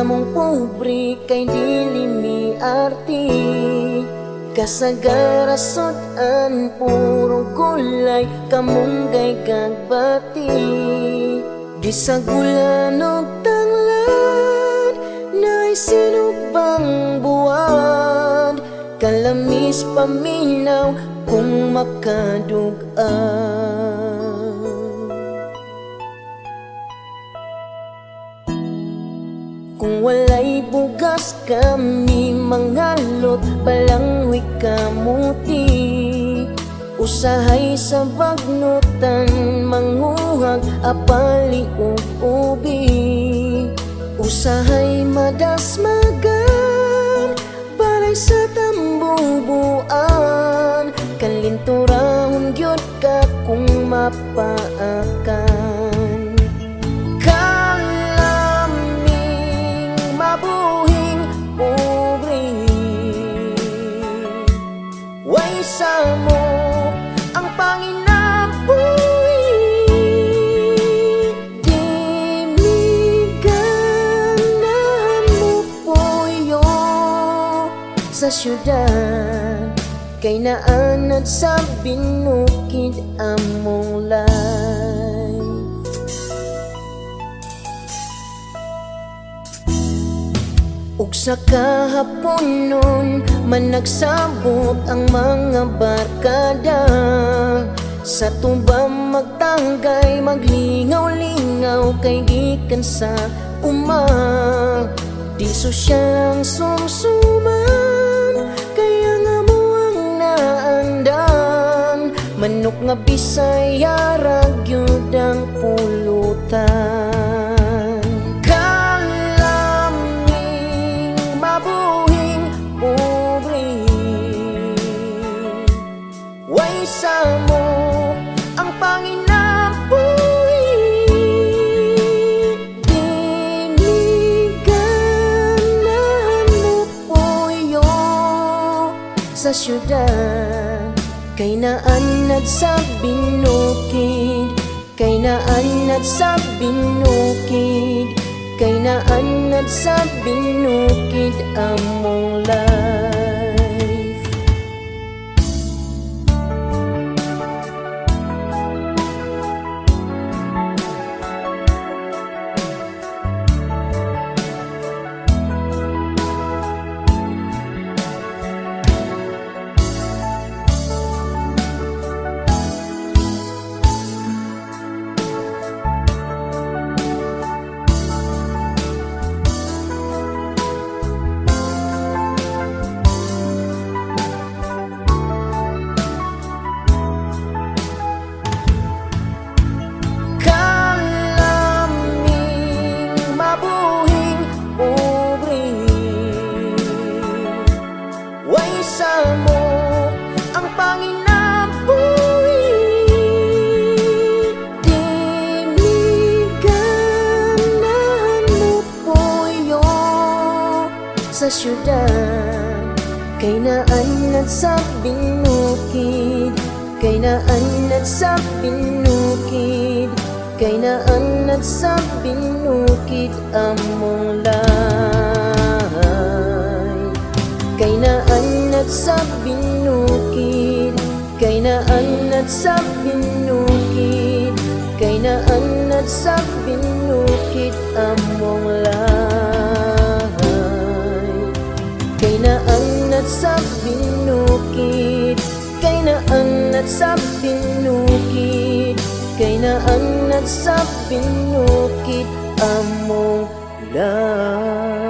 namong pobre kay dili mi arti. Kasagarasot an purong kulay kamunggay gagbati. Di sa gulan og tanglad na'y sinubang buwan. Kalamis paminaw kung makadugaan. Kung walay bugas kami mangalot palangwi kamuti. Usahay sa bagnutan manguhag apali ug ubi. Usahay madasmagan balay sa tambubuan. Kalinturahon gyud ka kung mapaakan. Mo ang panginabuhi, di miganahan mo puyo sa syudad. Kay naanad sa binukid among life. Ug sa kahapon nun man nagsabot ang mga barkada. Sa tubang magtanggay maglingaw-lingaw kay gikan sa uma. Di sosyal ang sumsuman kaya nga mo ang naandan. Manok nga Bisaya ragyod ang pulutan. Sa mo ang panginabuhi, di miganahan mo puyo sa syudad. Kay naanad sa binukid, kay naanad sa binukid, kay naanad sa binukid among life. Sa mo ang panginabuhi, di miganahan mo puyo sa syudad. Kay naanad sa binukid, kay naanad sa binukid, kay naanad sa binukid among life. Kay naanad sa binukid, kay naanad sa binukid, kay naanad sa binukid among life. Kay naanad sa binukid, kay naanad sa binukid, kay naanad sa binukid among life.